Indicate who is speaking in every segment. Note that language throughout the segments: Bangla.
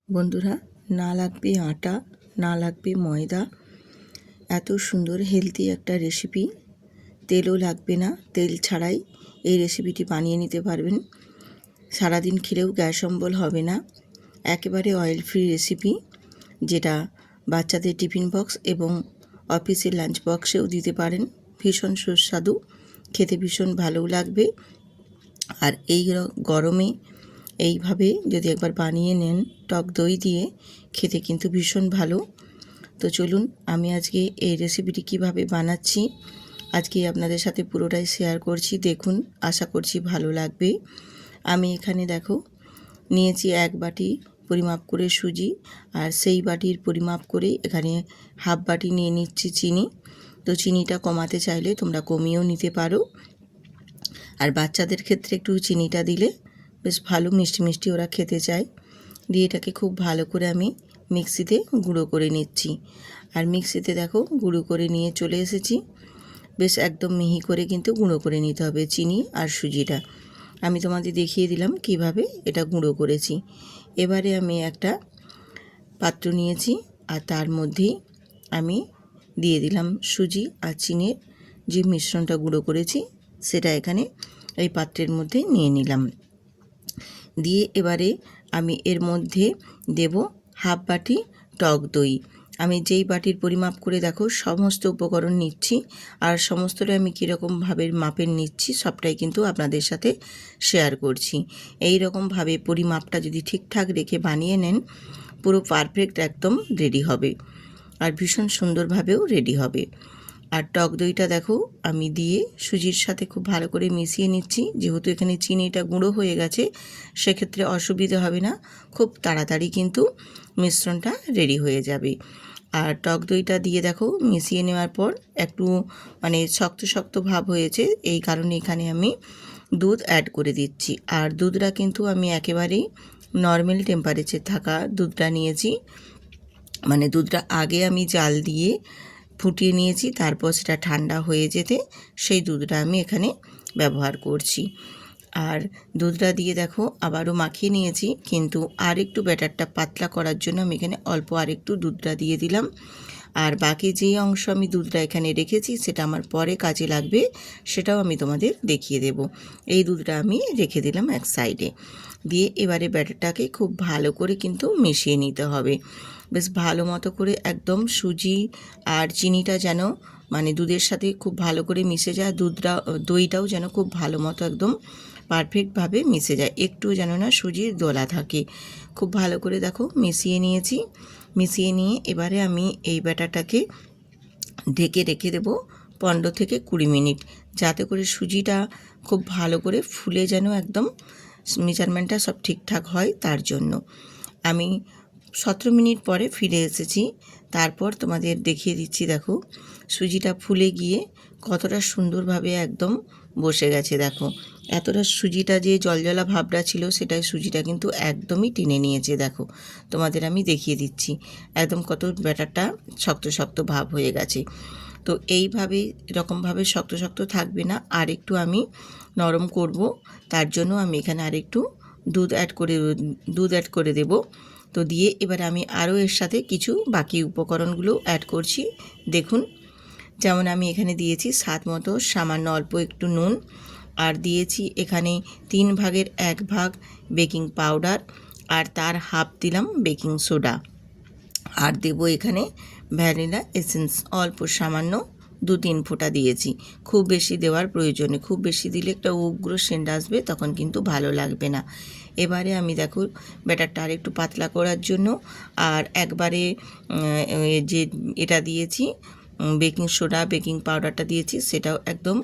Speaker 1: বন্ধুরা, না লাগবে আটা, না লাগবে ময়দা, এত সুন্দর হেলদি একটা রেসিপি। তেলও লাগবে না, তেল ছাড়াই এই রেসিপিটি বানিয়ে নিতে পারবেন। সারাদিন খেলেও গ্যাস অম্বল হবে না। একেবারে অয়েল ফ্রি রেসিপি, যেটা বাচ্চাদের টিফিন বক্স এবং অফিসের লাঞ্চ বক্সেও দিতে পারেন। ভীষণ সুস্বাদু, খেতে ভীষণ ভালোও লাগবে। আর এই গরমে এইভাবে যদি একবার বানিয়ে নেন টক দই দিয়ে, খেতে কিন্তু ভীষণ ভালো। তো চলুন, আমি আজকে এই রেসিপিটি কিভাবে বানাচ্ছি আজকে আপনাদের সাথে পুরোটাই শেয়ার করছি। দেখুন, আশা করছি ভালো লাগবে। আমি এখানে দেখো নিয়েছি 1 বাটি পরিমাপ করে সুজি, আর সেই বাটির পরিমাপ করে এখানে হাফ বাটি নিয়ে নিচ্ছি চিনি। তো চিনিটা কমাতে চাইলে তোমরা কমিয়েও নিতে পারো। আর বাচ্চাদের ক্ষেত্রে একটু চিনিটা দিলে বেশ ভালো মিষ্টি মিষ্টি ওরা খেতে চায়। দিয়ে এটাকে খুব ভালো করে আমি মিক্সিতে গুঁড়ো করে নিচ্ছি। আর মিক্সিতে দেখো গুঁড়ো করে নিয়ে চলে এসেছি। বেশ একদম মিহি করে কিন্তু গুঁড়ো করে নিতে হবে চিনি আর সুজিটা। আমি তোমাদের দেখিয়ে দিলাম কিভাবে এটা গুঁড়ো করেছি। এবারে আমি একটা পাত্র নিয়েছি, আর তার মধ্যেই আমি দিয়ে দিলাম সুজি আর চিনির যে মিশ্রণটা গুঁড়ো করেছি, সেটা এখানে এই পাত্রের মধ্যে নিয়ে নিলাম। দিয়ে এবারে আমি এর মধ্যে দেব হাফ বাটি টক দই। আমি যেই বাটির পরিমাপ করে দেখো সমস্ত উপকরণ নিচ্ছি, আর সমস্তটা আমি কীরকমভাবে মাপের নিচ্ছি সবটাই কিন্তু আপনাদের সাথে শেয়ার করছি। এই রকমভাবে পরিমাপটা যদি ঠিকঠাক রেখে বানিয়ে নেন, পুরো পারফেক্ট একদম রেডি হবে, আর ভীষণ সুন্দরভাবেও রেডি হবে। আর টক দইটা দেখো আমি দিয়ে সুজির সাথে খুব ভালো করে মিশিয়ে নিচ্ছি। যেহেতু এখানে চিনিটা গুঁড়ো হয়ে গেছে, সেক্ষেত্রে অসুবিধা হবে না, খুব তাড়াতাড়ি কিন্তু মিশ্রণটা রেডি হয়ে যাবে। আর টক দইটা দিয়ে দেখো মিশিয়ে নেওয়ার পর একটু শক্ত শক্ত ভাব হয়েছে, এই কারণে এখানে আমি দুধ অ্যাড করে দিচ্ছি। আর দুধটা কিন্তু আমি একেবারেই নর্মাল টেম্পারেচার থাকা দুধটা নিয়েছি। দুধটা আগে আমি জাল দিয়ে ফুটিয়ে নিয়েছি, তারপর সেটা ঠান্ডা হয়ে যেতে সেই দুধটা আমি এখানে ব্যবহার করছি। আর দুধটা দিয়ে দেখো আবারও মাখিয়ে নিয়েছি, কিন্তু আর একটু ব্যাটারটা পাতলা করার জন্য আমি এখানে অল্প আরেকটু দুধটা দিয়ে দিলাম। আর বাকি যেই অংশ আমি দুধটা এখানে রেখেছি সেটা আমার পরে কাজে লাগবে, সেটাও আমি তোমাদের দেখিয়ে দেব। এই দুধটা আমি রেখে দিলাম এক সাইডে। দিয়ে এবারে ব্যাটারটাকে খুব ভালো করে কিন্তু মিশিয়ে নিতে হবে। বেশ ভালো মতো করে একদম সুজি আর চিনিটা যেন দুধের সাথে খুব ভালো করে মিশে যায়, দইটাও যেন খুব ভালো মতো একদম পারফেক্টভাবে মিশে যায়, একটু যেন না সুজির দোলা থাকে। খুব ভালো করে দেখো মিশিয়ে নিয়েছি। মিশিয়ে নিয়ে এবারে আমি এই ব্যাটারটাকে ঢেকে রেখে দেবো 15 থেকে 20 মিনিট, যাতে করে সুজিটা খুব ভালো করে ফুলে যেন একদম মেজারমেন্টটা সব ঠিকঠাক হয়। তার জন্য আমি 17 মিনিট পরে ফিরে এসেছি। তারপর তোমাদের দেখিয়ে দিচ্ছি, দেখো সুজিটা ফুলে গিয়ে কতটা সুন্দরভাবে একদম বসে গেছে। দেখো এতটা সুজিটা যে জলজলা ভাবটা ছিল, সেটাই সুজিটা কিন্তু একদমই টেনে নিয়েছে। দেখো তোমাদের আমি দেখিয়ে দিচ্ছি একদম কত ব্যাটারটা শক্ত শক্ত ভাব হয়ে গেছে। তো এইভাবে এরকমভাবে শক্ত শক্ত থাকবে না, আর একটু আমি নরম করব। তার জন্য আমি এখানে আরেকটু দুধ অ্যাড করে দেব। তো দিয়ে এবার আমি আরও এর সাথে কিছু বাকি উপকরণগুলো অ্যাড করছি। দেখুন, যেমন আমি এখানে দিয়েছি স্বাদ মতো সামান্য অল্প একটু নুন, আর দিয়েছি এখানে 3 ভাগের 1 ভাগ বেকিং পাউডার, আর তার হাফ দিলাম বেকিং সোডা, আর দেব এখানে ভ্যানিলা এসেন্স অল্প সামান্য 2-3 ফোঁটা দিয়েছি। খুব বেশি দেওয়ার প্রয়োজন নেই, খুব বেশি দিলে একটা উগ্র সেন্ট আসবে, তখন কিন্তু ভালো লাগবে না। এবারে আমি দেখো ব্যাটারটা আর একটু পাতলা করার জন্য আর একবারে যে এটা দিয়েছি বেকিং সোডা, বেকিং পাউডারটা দিয়েছি, সেটাও একদম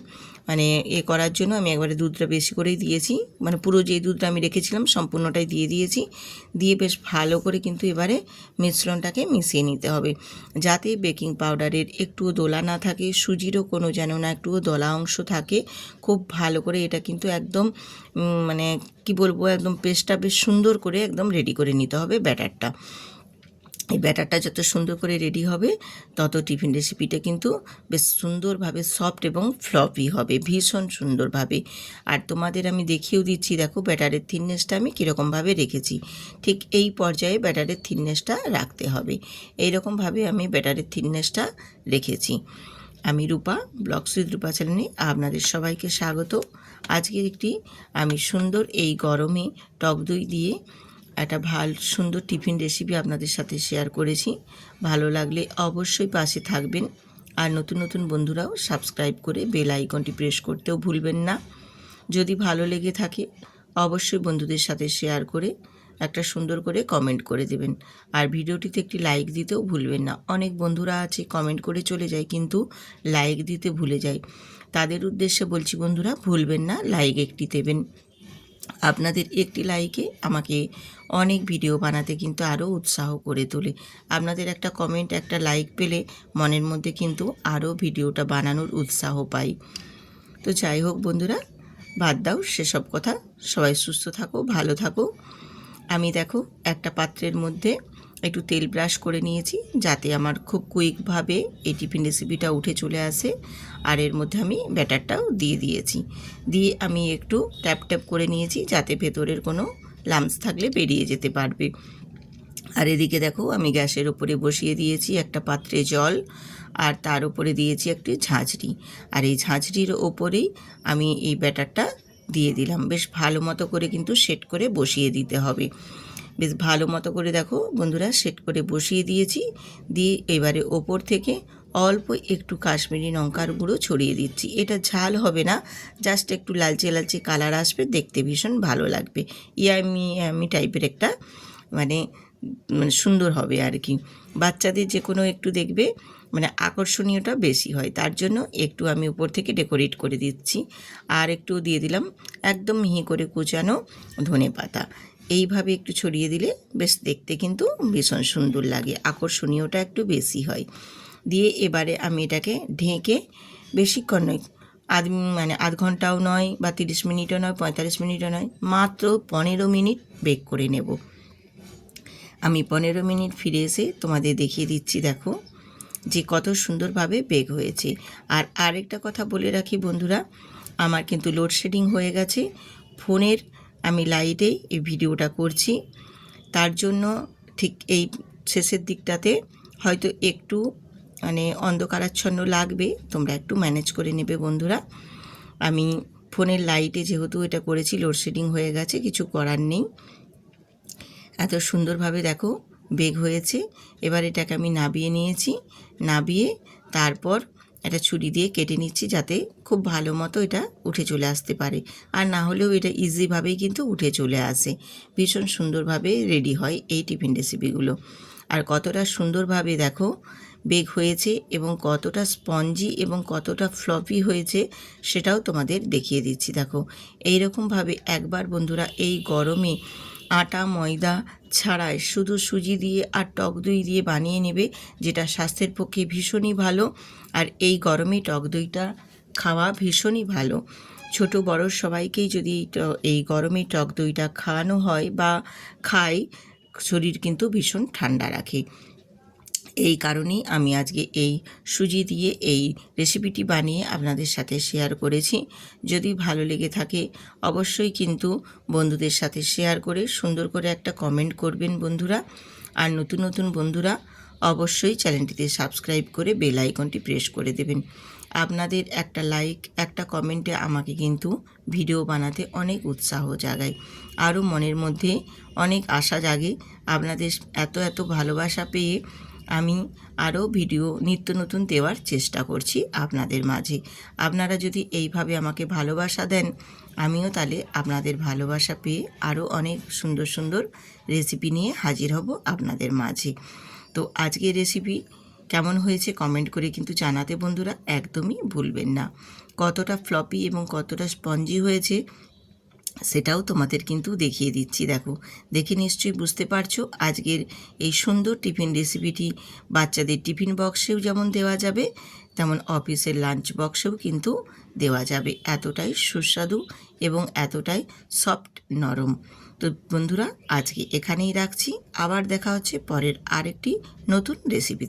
Speaker 1: করার জন্য আমি একবারে দুধটা বেশি করেই দিয়েছি। পুরো যে দুধটা আমি রেখেছিলাম সম্পূর্ণটাই দিয়ে দিয়েছি। দিয়ে বেশ ভালো করে কিন্তু এবারে মিশ্রণটাকে মিশিয়ে নিতে হবে, যাতে বেকিং পাউডারের একটুও দোলা না থাকে, সুজিরও কোনো যেন না একটুও দলা অংশ থাকে। খুব ভালো করে এটা কিন্তু একদম কি বলবো, একদম পেস্টটা বেশ সুন্দর করে একদম রেডি করে নিতে হবে ব্যাটারটা। এই ব্যাটারটা যত সুন্দর করে রেডি হবে তত টিফিন রেসিপিটা কিন্তু বেশ সুন্দরভাবে সফট এবং ফ্লপি হবে, ভীষণ সুন্দরভাবে। আর তোমাদের আমি দেখিয়েও দিচ্ছি, দেখো ব্যাটারের থিকনেসটা আমি কীরকমভাবে রেখেছি। ঠিক এই পর্যায়ে ব্যাটারের থিকনেসটা রাখতে হবে। এইরকমভাবে আমি ব্যাটারের থিকনেসটা রেখেছি। আমি রূপা, ব্লগস উইথ রূপা চ্যানেলে আপনাদের সবাইকে স্বাগত। আজকে একটি আমি সুন্দর এই গরমে টক দই দিয়ে একটা সুন্দর টিফিন রেসিপি আপনাদের সাথে শেয়ার করেছি। ভালো লাগলে অবশ্যই পাশে থাকবেন, আর নতুন নতুন বন্ধুরাও সাবস্ক্রাইব করে বেল আইকনটি প্রেস করতেও ভুলবেন না। যদি ভালো লেগে থাকে অবশ্যই বন্ধুদের সাথে শেয়ার করে একটা সুন্দর করে কমেন্ট করে দেবেন, আর ভিডিওটিতে একটি লাইক দিতেও ভুলবেন না। অনেক বন্ধুরা আছে কমেন্ট করে চলে যায় কিন্তু লাইক দিতে ভুলে যায়। তাদের উদ্দেশ্যে বলছি, বন্ধুরা ভুলবেন না লাইক একটি দেবেন। আপনাদের একটি লাইকে আমাকে অনেক ভিডিও বানাতে কিন্তু আরও উৎসাহ করে তোলে। আপনাদের একটা কমেন্ট, একটা লাইক পেলে মনের মধ্যে কিন্তু আরও ভিডিওটা বানানোর উৎসাহ পাই। তো যাই হোক বন্ধুরা, বাদ দাও সেসব কথা, সবাই সুস্থ থাকো, ভালো থাকো। আমি দেখো একটা পাত্রের মধ্যে একটু তেল ব্রাশ করে নিয়েছি, যাতে আমার খুব কুইকভাবে এই টিফিন রেসিপিটা উঠে চলে আসে। আর এর মধ্যে আমি ব্যাটারটাও দিয়ে দিয়েছি, দিয়ে আমি একটু ট্যাপ ট্যাপ করে নিয়েছি, যাতে ভেতরের কোনো লাম্পস থাকলে বেরিয়ে যেতে পারবে। আর এদিকে দেখো আমি গ্যাসের ওপরে বসিয়ে দিয়েছি একটা পাত্রে জল, আর তার উপরে দিয়েছি একটি ঝাঁঝরি। আর এই ঝাঁঝরির ওপরেই আমি এই ব্যাটারটা দিয়ে দিলাম। বেশ ভালো মতো করে কিন্তু সেট করে বসিয়ে দিতে হবে। বেশ ভালো মতো করে দেখো বন্ধুরা সেট করে বসিয়ে দিয়েছি। দিয়ে এবারে ওপর থেকে অল্প একটু কাশ্মীরি লঙ্কার গুঁড়ো ছড়িয়ে দিচ্ছি। এটা ঝাল হবে না, জাস্ট একটু লালচে লালচে কালার আসবে, দেখতে ভীষণ ভালো লাগবে। ইয়ামি টাইপের একটা মানে সুন্দর হবে আর কি। বাচ্চাদের যে কোনো একটু দেখবে আকর্ষণীয়টা বেশি হয়, তার জন্য একটু আমি উপর থেকে ডেকোরেট করে দিচ্ছি। আর একটু দিয়ে দিলাম একদম মিহি করে কুচানো ধনেপাতা। এইভাবে একটু ছড়িয়ে দিলে বেশ দেখতে কিন্তু ভীষণ সুন্দর লাগে, আকর্ষণীয়টা একটু বেশি হয়। দিয়ে এবারে আমি এটাকে ঢেকে বেশিক্ষণ নয়, আধ ঘন্টাও নয় বা 30 মিনিটও নয়, 45 মিনিটও নয়, মাত্র 15 মিনিট বেক করে নেব। আমি 15 মিনিট ফিরে এসে তোমাদের দেখিয়ে দিচ্ছি, দেখো যে কত সুন্দরভাবে বেক হয়েছে। আর আরেকটা কথা বলে রাখি বন্ধুরা, আমার কিন্তু লোডশেডিং হয়ে গেছে ফোনের, আমি লাইটেই এই ভিডিওটা করছি, তার জন্য ঠিক এই শেষের দিকটাতে হয়তো একটু অন্ধকারাচ্ছন্ন লাগবে, তোমরা একটু ম্যানেজ করে নেবে বন্ধুরা। আমি ফোনের লাইটে যেহেতু এটা করেছি, লোডশেডিং হয়ে গেছে, কিছু করার নেই। এত সুন্দরভাবে দেখো বেক হয়েছে। এবার এটাকে আমি নাবিয়ে নিয়েছি, নাবিয়ে তারপর এটা ছুরি দিয়ে কেটে নিচ্ছি, যাতে খুব ভালো মতো এটা উঠে চলে আসতে পারে। আর না হলেও এটা ইজিভাবেই কিন্তু উঠে চলে আসে, ভীষণ সুন্দরভাবে রেডি হয় এই টিফিন রেসিপিগুলো। আর কতটা সুন্দরভাবে দেখো বেক হয়েছে এবং কতটা স্পঞ্জি এবং কতটা ফ্লপি হয়েছে সেটাও তোমাদের দেখিয়ে দিচ্ছি। দেখো এইরকমভাবে একবার বন্ধুরা এই গরমে আটা ময়দা ছাড়াই শুধু সুজি দিয়ে আর টক দই দিয়ে বানিয়ে নেবে, যেটা স্বাস্থ্যের পক্ষে ভীষণই ভালো। আর এই গরমে টক দইটা খাওয়া ভীষণই ভালো। ছোট বড় সবাইকেই যদি এই গরমে টক দইটা খাওয়ানো হয় বা খায়, শরীর কিন্তু ভীষণ ঠান্ডা রাখে। এই কারণেই আমি আজকে এই সুজি দিয়ে এই রেসিপিটি বানিয়ে আপনাদের সাথে শেয়ার করেছি। যদি ভালো লেগে থাকে অবশ্যই কিন্তু বন্ধুদের সাথে শেয়ার করে সুন্দর করে একটা কমেন্ট করবেন বন্ধুরা। আর নতুন নতুন বন্ধুরা অবশ্যই চ্যানেলটিতে সাবস্ক্রাইব করে বেল আইকনটি প্রেস করে দেবেন। আপনাদের একটা লাইক, একটা কমেন্টে আমাকে কিন্তু ভিডিও বানাতে অনেক উৎসাহ জাগায়, আরও মনের মধ্যে অনেক আশা জাগে। আপনাদের এত এত ভালোবাসা পেয়ে আমি আরও ভিডিও নিত্য নতুন দেওয়ার চেষ্টা করছি আপনাদের মাঝে। আপনারা যদি এইভাবে আমাকে ভালোবাসা দেন, আমিও তাহলে আপনাদের ভালোবাসা পেয়ে আরও অনেক সুন্দর সুন্দর রেসিপি নিয়ে হাজির হব আপনাদের মাঝে। তো আজকের রেসিপি কেমন হয়েছে কমেন্ট করে কিন্তু জানাতে বন্ধুরা একদমই ভুলবেন না। কতটা ফ্লপি এবং কতটা স্পঞ্জি হয়েছে সেটাও তোমাদের কিন্তু দেখিয়ে দিচ্ছি। দেখো দেখে নিশ্চয়ই বুঝতে পারছো আজকের এই সুন্দর টিফিন রেসিপিটি বাচ্চাদের টিফিন বক্সেও যেমন দেওয়া যাবে, তেমন অফিসের লাঞ্চ বক্সেও কিন্তু দেওয়া যাবে। এতটাই সুস্বাদু এবং এতটাই সফট নরম। তো বন্ধুরা, আজকে এখানেই রাখছি। আবার দেখা হচ্ছে পরের আরেকটি নতুন রেসিপি।